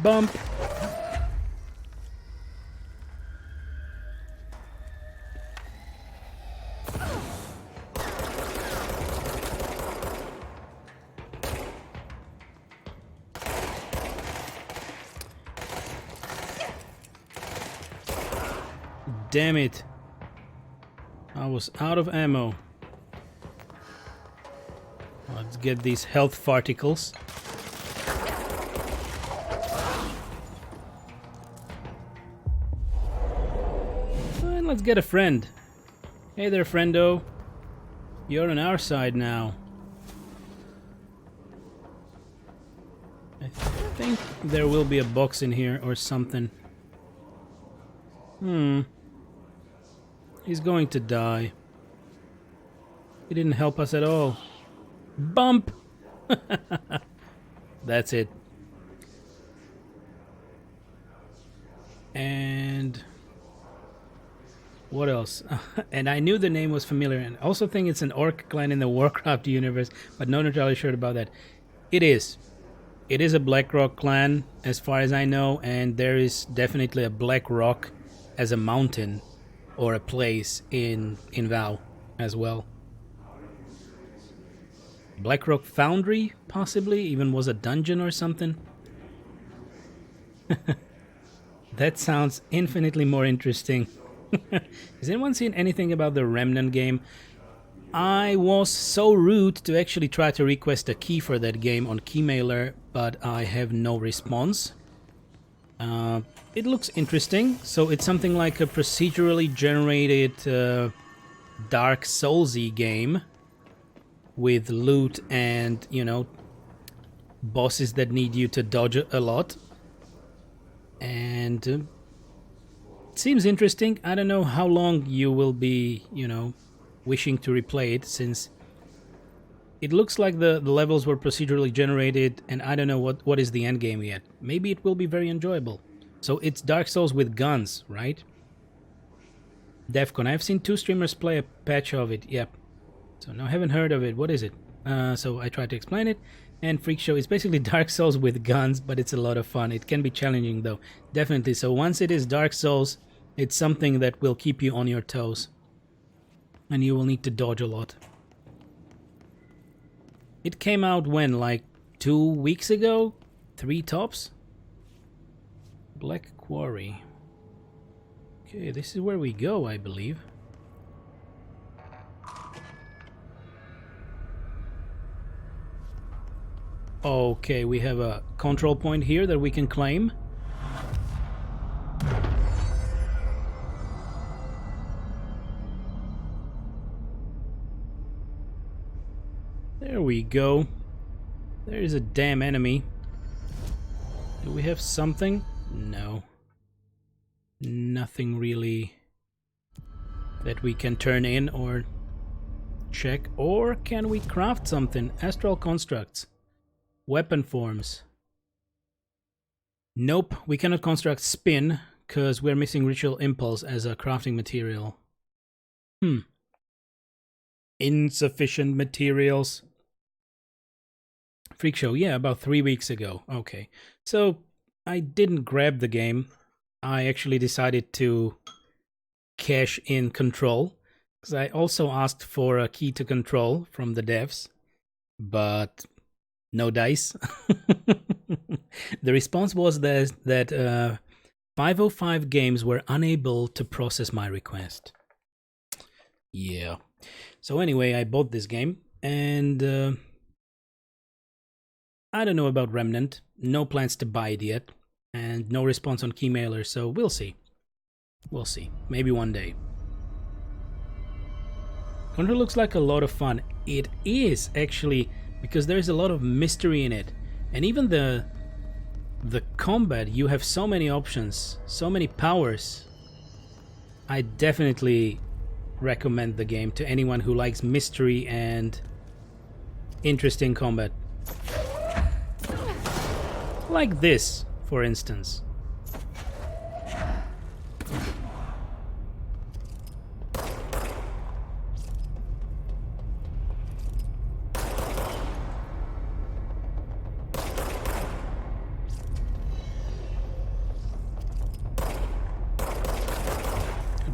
Bump. Damn it. I was out of ammo. Let's get these health particles. And let's get a friend. Hey there, friendo. You're on our side now. I think there will be a box in here or something. He's going to die. He didn't help us at all. Bump! That's it. And what else? And I knew the name was familiar, and I also think it's an orc clan in the Warcraft universe, but not entirely sure about that. It is. It is a Blackrock clan, as far as I know, and there is definitely a Black Rock as a mountain or a place in WoW as well. Blackrock Foundry, possibly, even was a dungeon or something. That sounds infinitely more interesting. Has anyone seen anything about the Remnant game? I was so rude to actually try to request a key for that game on Keymailer, but I have no response. It looks interesting, so it's something like a procedurally generated Dark Soulsy game with loot and, you know, bosses that need you to dodge a lot. And it seems interesting. I don't know how long you will be, you know, wishing to replay it, since it looks like the levels were procedurally generated, and I don't know what is the end game yet. Maybe it will be very enjoyable. So it's Dark Souls with guns, right? Defcon. I've seen 2 streamers play a patch of it. Yep. So no, I haven't heard of it. What is it? So I tried to explain it. And Freak Show is basically Dark Souls with guns, but it's a lot of fun. It can be challenging though. Definitely. So once it is Dark Souls, it's something that will keep you on your toes. And you will need to dodge a lot. It came out when? Like 2 weeks ago? 3 tops? Black Quarry. Okay, this is where we go, I believe. Okay, we have a control point here that we can claim. There we go. There is a damn enemy. Do we have something? No. Nothing really that we can turn in or check. Or can we craft something? Astral constructs. Weapon forms. Nope, we cannot construct spin because we're missing ritual impulse as a crafting material. Insufficient materials. Freak Show, yeah, about 3 weeks ago. Okay, so I didn't grab the game. I actually decided to cash in Control, because I also asked for a key to Control from the devs, but no dice. The response was that 505 games were unable to process my request. Yeah. So anyway, I bought this game, and I don't know about Remnant. No plans to buy it yet, and no response on Keymailer, so we'll see. We'll see. Maybe one day. Control looks like a lot of fun. It is, actually, because there's a lot of mystery in it. And even the combat, you have so many options, so many powers. I definitely recommend the game to anyone who likes mystery and interesting combat. Like this, for instance.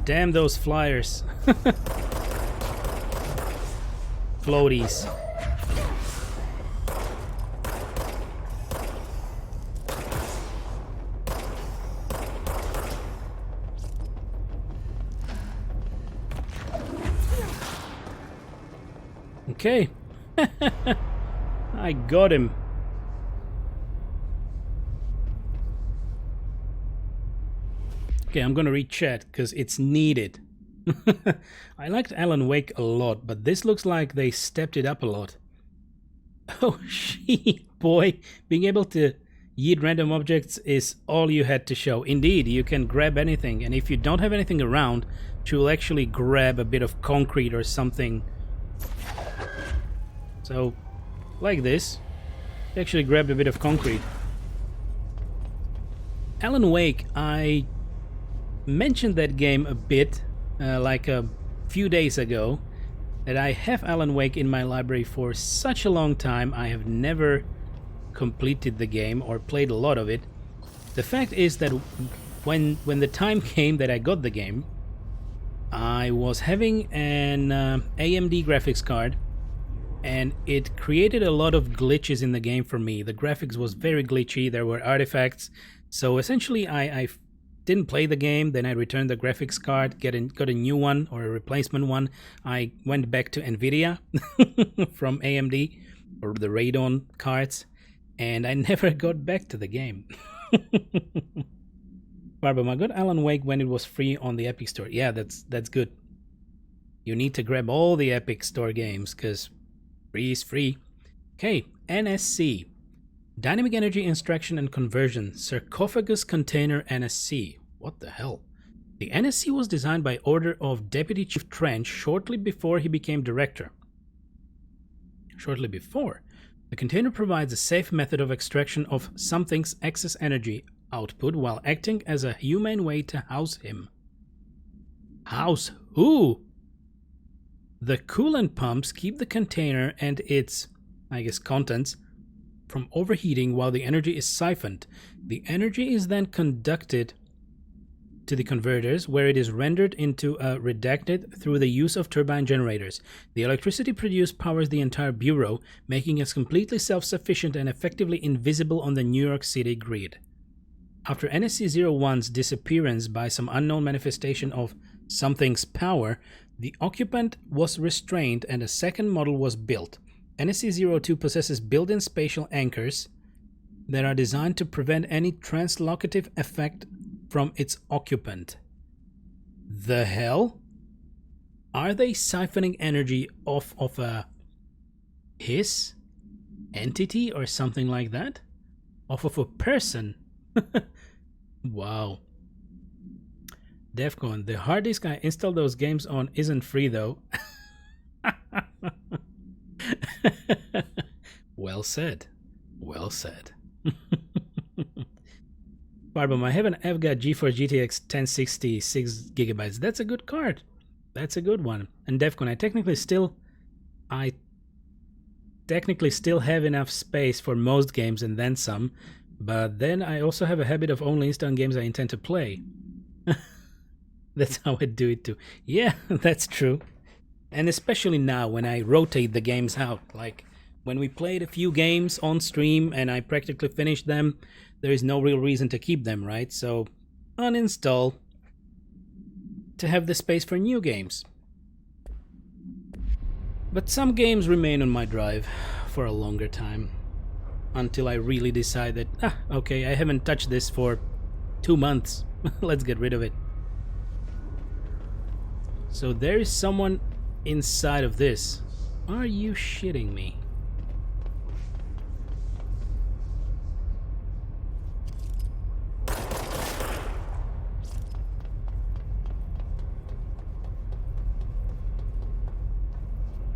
Damn those flyers. Floaties. Okay. I got him. Okay, I'm gonna read chat because it's needed. I liked Alan Wake a lot, but this looks like they stepped it up a lot. Oh shit, boy. Being able to yeet random objects is all you had to show. Indeed, you can grab anything, and if you don't have anything around, she will actually grab a bit of concrete or something. So, like this, she actually grabbed a bit of concrete. Alan Wake, I mentioned that game a bit, like a few days ago, that I have Alan Wake in my library for such a long time. I have never completed the game or played a lot of it. The fact is that when the time came that I got the game, I was having an AMD graphics card, and it created a lot of glitches in the game for me. The graphics was very glitchy, there were artifacts, so essentially I didn't play the game. Then I returned the graphics card, got a new one or a replacement one. I went back to Nvidia from AMD, or the Radeon cards, and I never got back to the game. Barbara, I got Alan Wake when it was free on the Epic Store. Yeah, that's good. You need to grab all the Epic Store games, because free is free. Okay, NSC. Dynamic Energy Extraction and Conversion, Sarcophagus Container NSC. What the hell? The NSC was designed by order of Deputy Chief Trench shortly before he became director. Shortly before. The container provides a safe method of extraction of something's excess energy output while acting as a humane way to house him. House who? The coolant pumps keep the container and its, I guess, contents from overheating while the energy is siphoned. The energy is then conducted to the converters, where it is rendered into a redacted through the use of turbine generators. The electricity produced powers the entire bureau, making us completely self-sufficient and effectively invisible on the New York City grid. After NSC-01's disappearance by some unknown manifestation of something's power, the occupant was restrained and a second model was built. NSC-02 possesses built-in spatial anchors that are designed to prevent any translocative effect from its occupant. The hell? Are they siphoning energy off of a his entity or something like that? Off of a person? Wow. Defcon, the hard disk I installed those games on isn't free though. Well said. Well said. Barbum, I have an EVGA GeForce GTX 1060 6GB. That's a good card. That's a good one. And Defcon, I technically still have enough space for most games and then some, but then I also have a habit of only installing games I intend to play. That's how I do it too. Yeah, that's true. And especially now when I rotate the games out, like when we played a few games on stream and I practically finished them, there is no real reason to keep them, right? So uninstall to have the space for new games. But some games remain on my drive for a longer time until I really decide that, okay, I haven't touched this for 2 months. Let's get rid of it. So there is someone inside of this. Are you shitting me?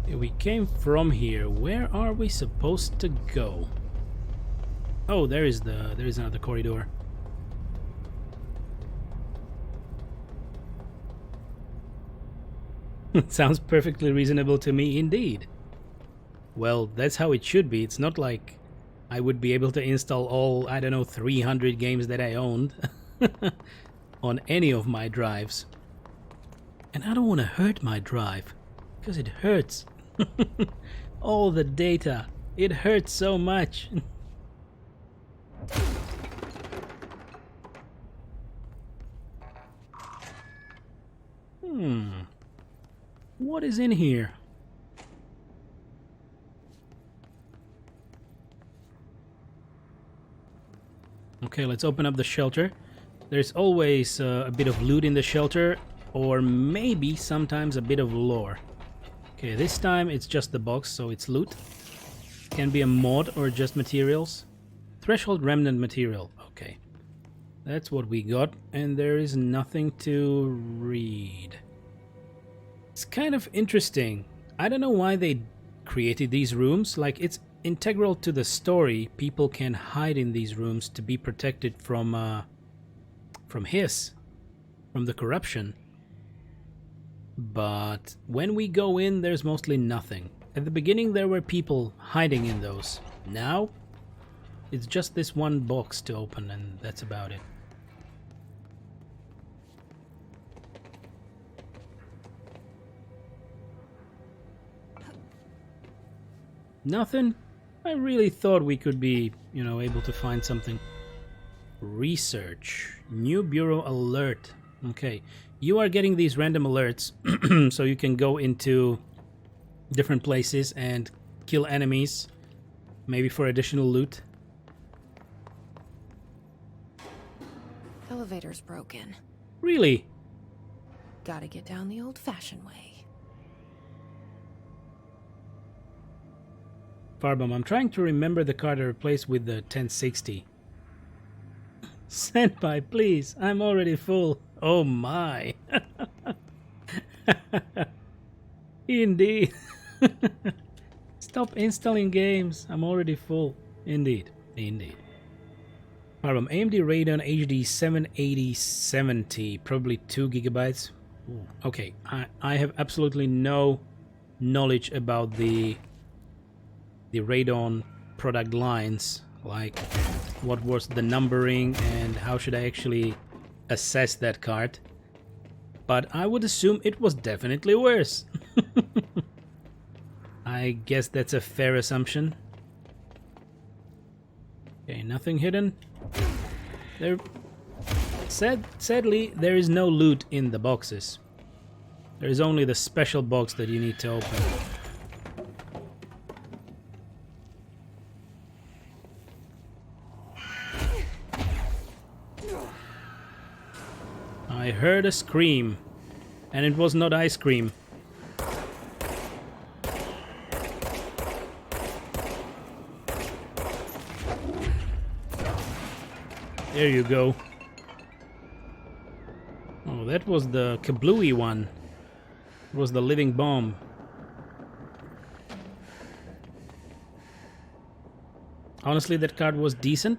We came from here. Where are we supposed to go? Oh, there is another corridor. Sounds perfectly reasonable to me indeed. Well, that's how it should be. It's not like I would be able to install all, I don't know, 300 games that I owned on any of my drives. And I don't want to hurt my drive, because it hurts. All the data, it hurts so much. What is in here? Okay, let's open up the shelter. There's always a bit of loot in the shelter, or maybe sometimes a bit of lore. Okay, this time it's just the box, so it's loot. Can be a mod or just materials. Threshold remnant material. Okay, that's what we got, and there is nothing to read. It's kind of interesting. I don't know why they created these rooms. Like, it's integral to the story. People can hide in these rooms to be protected from the corruption. But when we go in, there's mostly nothing. At the beginning there were people hiding in those. Now it's just this one box to open, and that's about it. Nothing? I really thought we could be, you know, able to find something. Research. New bureau alert. Okay. You are getting these random alerts so you can go into different places and kill enemies. Maybe for additional loot. Elevator's broken. Really? Gotta get down the old-fashioned way. Farbomb, I'm trying to remember the card I replaced with the 1060. Senpai, please. I'm already full. Oh my. Indeed. Stop installing games. I'm already full. Indeed. Indeed. Farbomb, AMD Radeon HD 78070. Probably 2 gigabytes. Ooh. Okay. I have absolutely no knowledge about the Radeon product lines, like what was the numbering and how should I actually assess that card, but I would assume it was definitely worse. I guess that's a fair assumption. Okay, nothing hidden. Sadly, there is no loot in the boxes. There is only the special box that you need to open. I heard a scream, and it was not ice cream. There you go. Oh, that was the kablooey one. It was the living bomb. Honestly, that card was decent.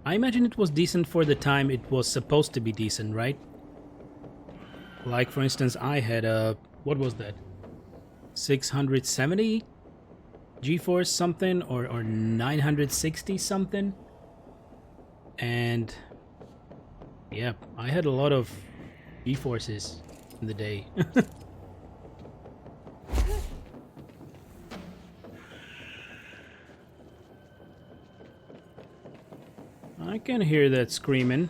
I imagine it was decent for the time it was supposed to be decent, right? Like, for instance, I had a... what was that? 670 GeForce something, or 960 something. And... yeah, I had a lot of GeForces in the day. I can hear that screaming.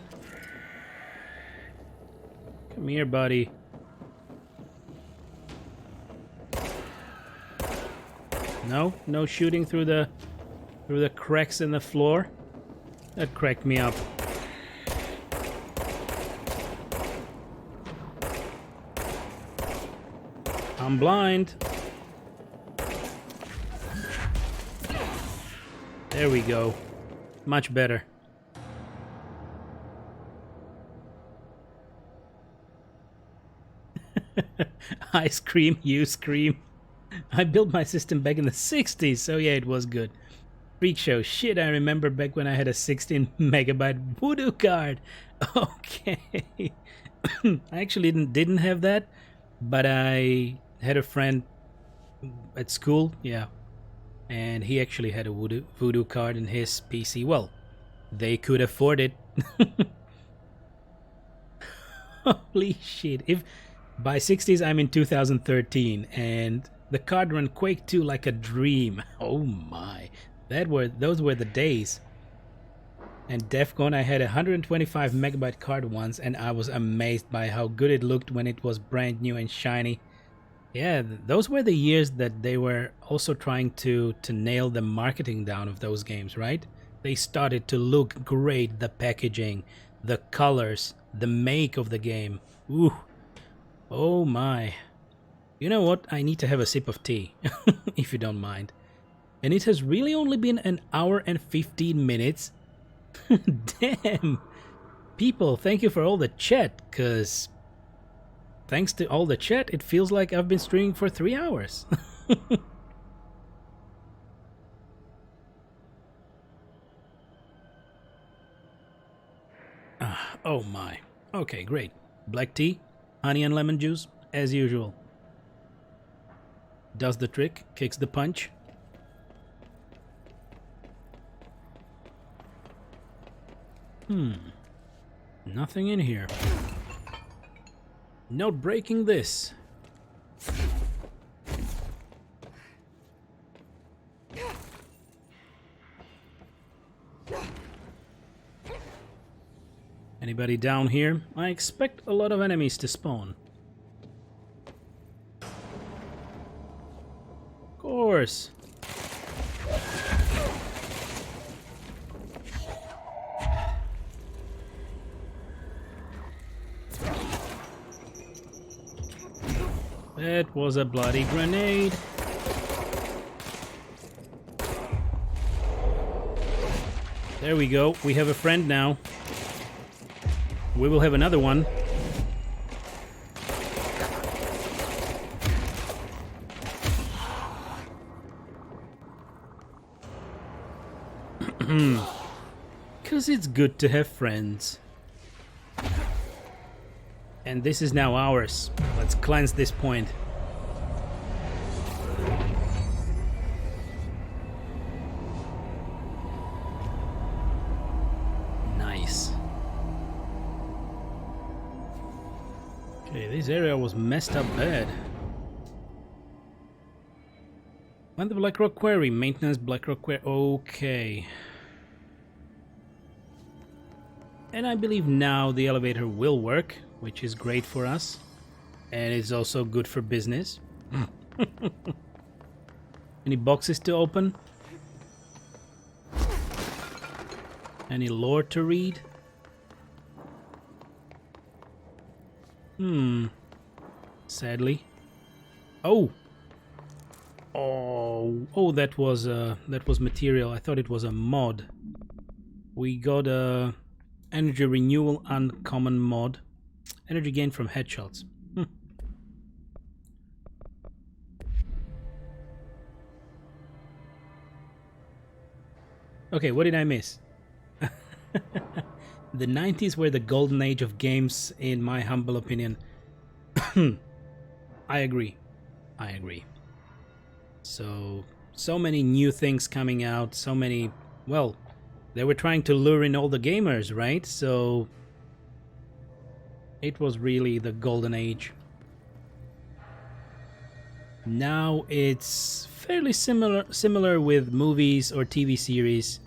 Come here, buddy. No, no shooting through the cracks in the floor. That cracked me up. I'm blind. There we go. Much better. I scream, you scream. I built my system back in the 60s, so yeah, it was good. Freak show. Shit, I remember back when I had a 16 megabyte Voodoo card. Okay. I actually didn't have that, but I had a friend at school, yeah, and he actually had a Voodoo card in his PC. Well, they could afford it. Holy shit. By 60s, I'm in 2013, and the card ran Quake 2 like a dream. Oh my, those were the days. And Defcon, I had a 125 megabyte card once, and I was amazed by how good it looked when it was brand new and shiny. Yeah, those were the years that they were also trying to nail the marketing down of those games, right? They started to look great, the packaging, the colors, the make of the game. Ooh, oh my. You know what? I need to have a sip of tea, if you don't mind. And it has really only been an hour and 15 minutes. Damn! People, thank you for all the chat, because thanks to all the chat, it feels like I've been streaming for 3 hours. Oh my. Okay, great. Black tea, honey and lemon juice, as usual. Does the trick, kicks the punch. Nothing in here. Not breaking this. Anybody down here? I expect a lot of enemies to spawn. Of course. That was a bloody grenade. There we go. We have a friend now. We will have another one. Because it's good to have friends. And this is now ours. Let's cleanse this point. Nice. Okay, this area was messed up bad. When the Blackrock Quarry, maintenance Blackrock Quarry. Okay. And I believe now the elevator will work, which is great for us. And it's also good for business. Any boxes to open? Any lore to read? Sadly. Oh! Oh, that was material. I thought it was a mod. We got a energy renewal uncommon mod. Energy gain from headshots. Okay, what did I miss? The 90s were the golden age of games, in my humble opinion. I agree. I agree. So many new things coming out, so many... Well, they were trying to lure in all the gamers, right? So it was really the golden age. Now it's fairly similar with movies or TV series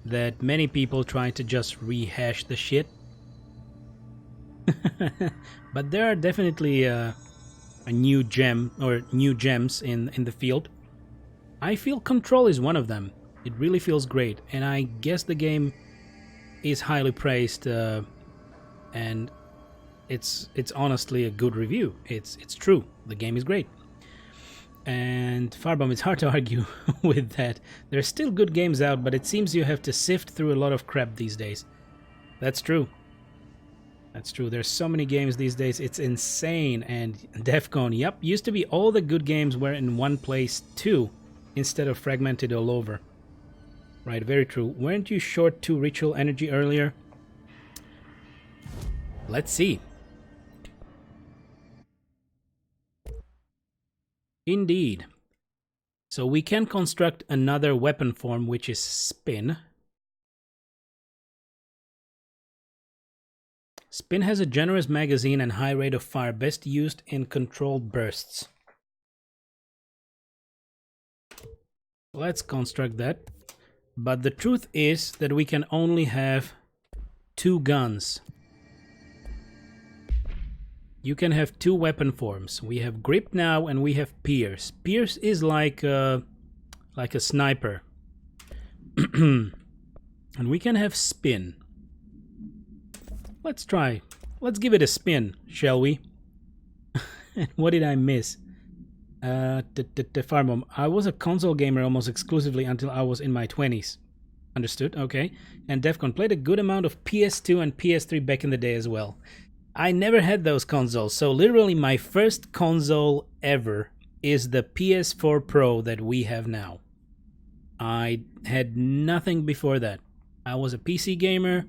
that many people try to just rehash the shit. But there are definitely a new gem or new gems in the field. I feel Control is one of them. It really feels great, and I guess the game is highly praised, and it's honestly a good review. It's true. The game is great. And Farbomb, it's hard to argue with that. There's still good games out, but it seems you have to sift through a lot of crap these days. That's true. That's true. There's so many games these days. It's insane. And Defcon, yep, used to be all the good games were in one place too, instead of fragmented all over. Right, very true. Weren't you short 2 ritual energy earlier? Let's see. Indeed. So we can construct another weapon form, which is spin. Spin has a generous magazine and high rate of fire, best used in controlled bursts. Let's construct that. But the truth is that we can only have 2 guns. You can have 2 weapon forms. We have grip now and we have pierce. Pierce is like a sniper. And we can have spin. Let's try. Let's give it a spin, shall we? What did I miss? Firebomb. I was a console gamer almost exclusively until I was in my 20s. Understood, okay. And Defcon played a good amount of PS2 and PS3 back in the day as well. I never had those consoles, so literally my first console ever is the PS4 Pro that we have now. I had nothing before that. I was a PC gamer,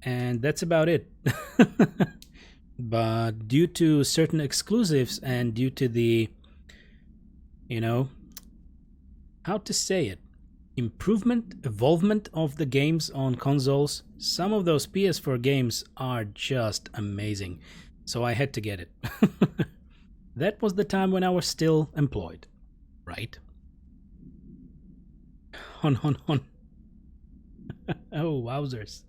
and that's about it. But due to certain exclusives and due to the, you know, how to say it, evolvement of the games on consoles, some of those PS4 games are just amazing. So I had to get it. That was the time when I was still employed, right? On. Oh, wowzers.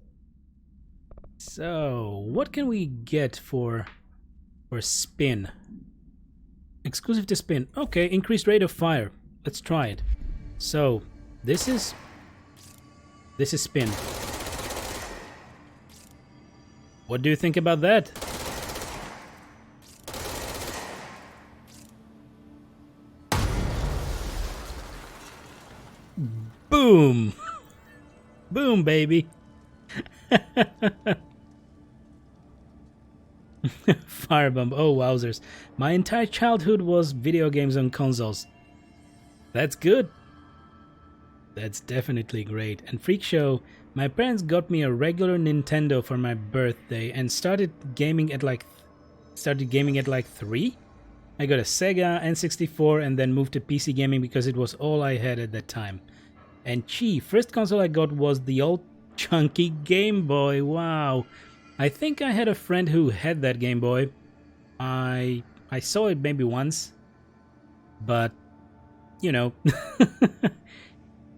So, what can we get for spin? Exclusive to spin. Okay, increased rate of fire. Let's try it. So, this is spin. What do you think about that? Boom! Boom, baby! Firebomb. Oh, wowzers. My entire childhood was video games on consoles. That's good. That's definitely great. And Freak Show, my parents got me a regular Nintendo for my birthday and started gaming at like 3. I got a Sega N64 and then moved to PC gaming because it was all I had at that time. And first console I got was the old chunky Game Boy. Wow. I think I had a friend who had that Game Boy. I saw it maybe once, but you know,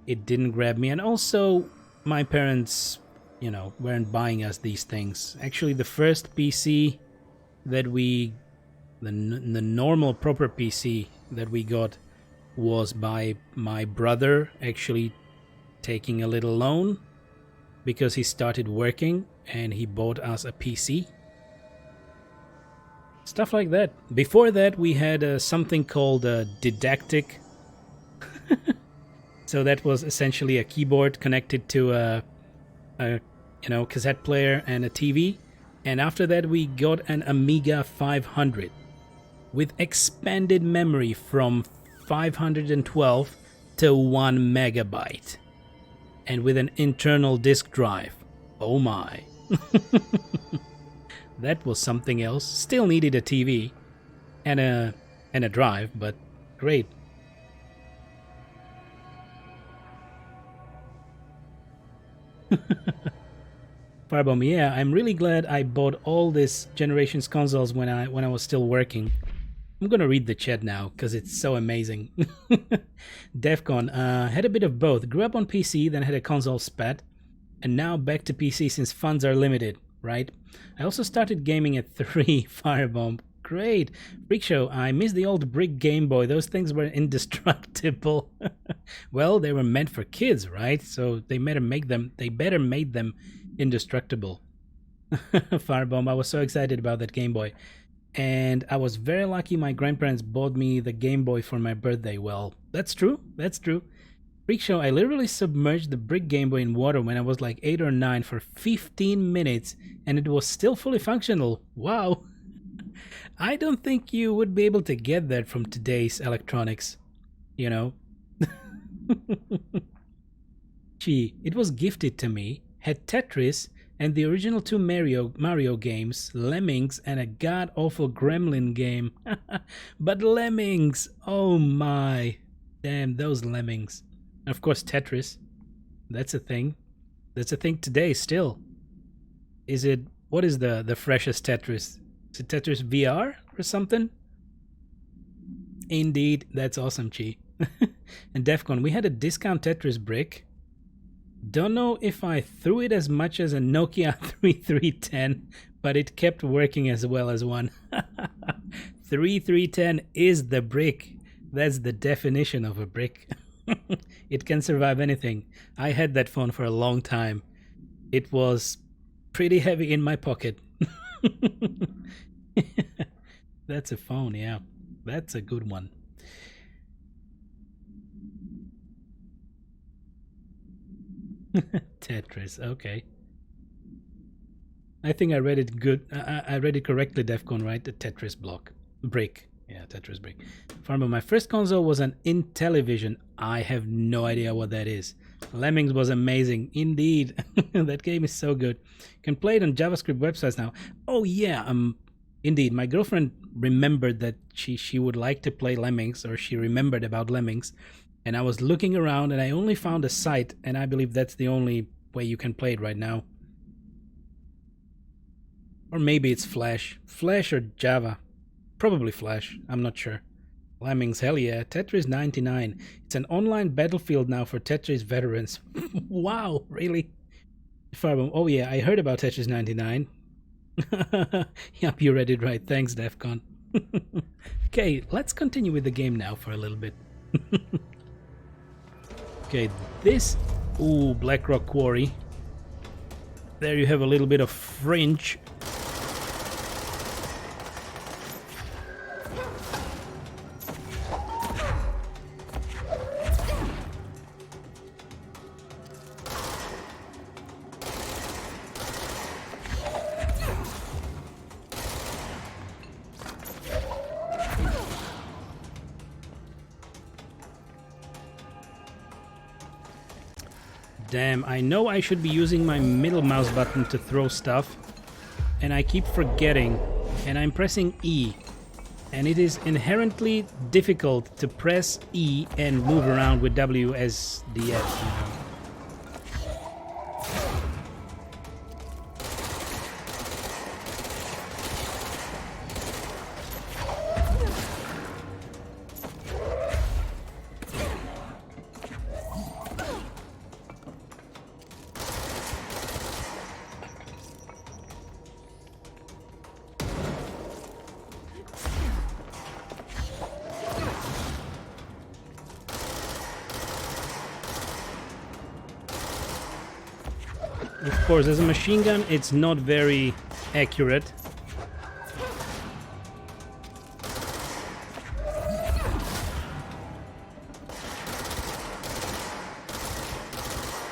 it didn't grab me. And also my parents, you know, weren't buying us these things. Actually, the first PC that the normal proper PC that we got was by my brother actually taking a little loan because he started working and he bought us a PC. Stuff like that. Before that, we had something called a didactic. So that was essentially a keyboard connected to a cassette player and a TV. And after that, we got an Amiga 500 with expanded memory from 512 to 1 megabyte. And with an internal disk drive. Oh my. That was something else. Still needed a TV and a drive, but great. Firebomb, yeah, I'm really glad I bought all this generation's consoles when I was still working. I'm gonna read the chat now because it's so amazing. Defcon had a bit of both. Grew up on PC, then had a console spat, and now back to PC since funds are limited, right? I also started gaming at 3. Firebomb. Great. Freak Show, I miss the old brick Game Boy. Those things were indestructible. Well, they were meant for kids, right? So they better make them indestructible. Firebomb, I was so excited about that Game Boy. And I was very lucky my grandparents bought me the Game Boy for my birthday. Well, that's true. That's true. Freak Show, I literally submerged the brick Game Boy in water when I was like 8 or 9 for 15 minutes and it was still fully functional. Wow. I don't think you would be able to get that from today's electronics, you know. Gee, it was gifted to me, had Tetris and the original 2 Mario games, Lemmings, and a god-awful Gremlin game. But Lemmings! Oh my! Damn, those Lemmings. And of course, Tetris. That's a thing. That's a thing today still. Is it What is the freshest Tetris? Is it Tetris VR or something? Indeed, that's awesome, Chi. And Defcon, we had a discount Tetris brick. Don't know if I threw it as much as a Nokia 3310, but it kept working as well as one. 3310 is the brick. That's the definition of a brick. It can survive anything. I had that phone for a long time. It was pretty heavy in my pocket. That's a phone, yeah. That's a good one. Tetris, okay. I think I read it good. I read it correctly, Defcon, right? The Tetris block. Brick. Yeah, Tetris brick. Farmer, my first console was an Intellivision. I have no idea what that is. Lemmings was amazing. Indeed. That game is so good. You can play it on JavaScript websites now. Oh, yeah. Indeed. My girlfriend remembered that she would like to play Lemmings, or she remembered about Lemmings. And I was looking around and I only found a site, and I believe that's the only way you can play it right now. Or maybe it's Flash. Flash or Java. Probably Flash. I'm not sure. Lemmings, hell yeah. Tetris 99. It's an online battlefield now for Tetris veterans. Wow, really? Oh yeah, I heard about Tetris 99. Yep, you read it right. Thanks, Defcon. Okay, let's continue with the game now for a little bit. Okay, this... Ooh, Blackrock Quarry. There you have a little bit of fringe. Damn, I know I should be using my middle mouse button to throw stuff, and I keep forgetting, and I'm pressing E, and it is inherently difficult to press E and move around with W as the F, you know. Of course, as a machine gun, it's not very accurate.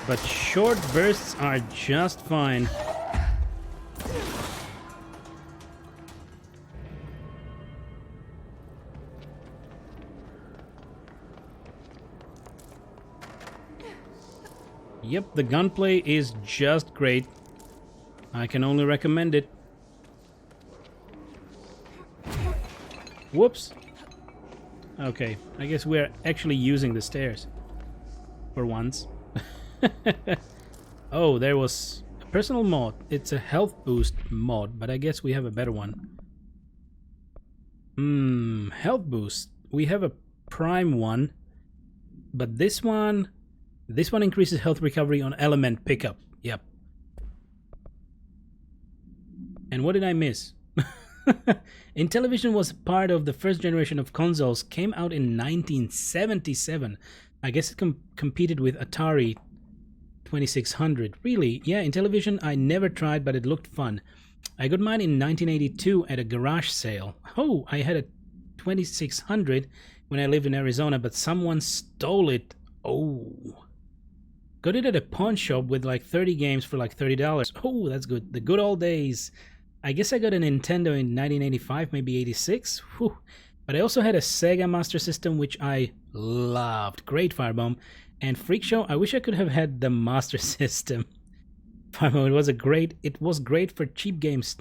But short bursts are just fine. Yep, the gunplay is just great. I can only recommend it. Whoops. Okay, I guess we're actually using the stairs. For once. Oh, there was a personal mod. It's a health boost mod, but I guess we have a better one. Health boost. We have a prime one, but this one increases health recovery on element pickup. Yep. And what did I miss? Intellivision was part of the first generation of consoles, came out in 1977. I guess it competed with Atari 2600. Really? Yeah, Intellivision I never tried, but it looked fun. I got mine in 1982 at a garage sale. Oh, I had a 2600 when I lived in Arizona, but someone stole it. Oh. Got it at a pawn shop with like 30 games for like $30. Oh, that's good. The good old days. I guess I got a Nintendo in 1985, maybe 86. Whew. But I also had a Sega Master System, which I loved. Great Firebomb. And Freak Show, I wish I could have had the Master System. Firebomb, it was great for cheap games.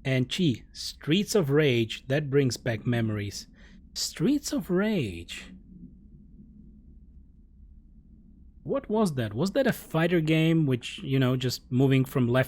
And Chi, Streets of Rage, that brings back memories. Streets of Rage. What was that? Was that a fighter game which, you know, just moving from left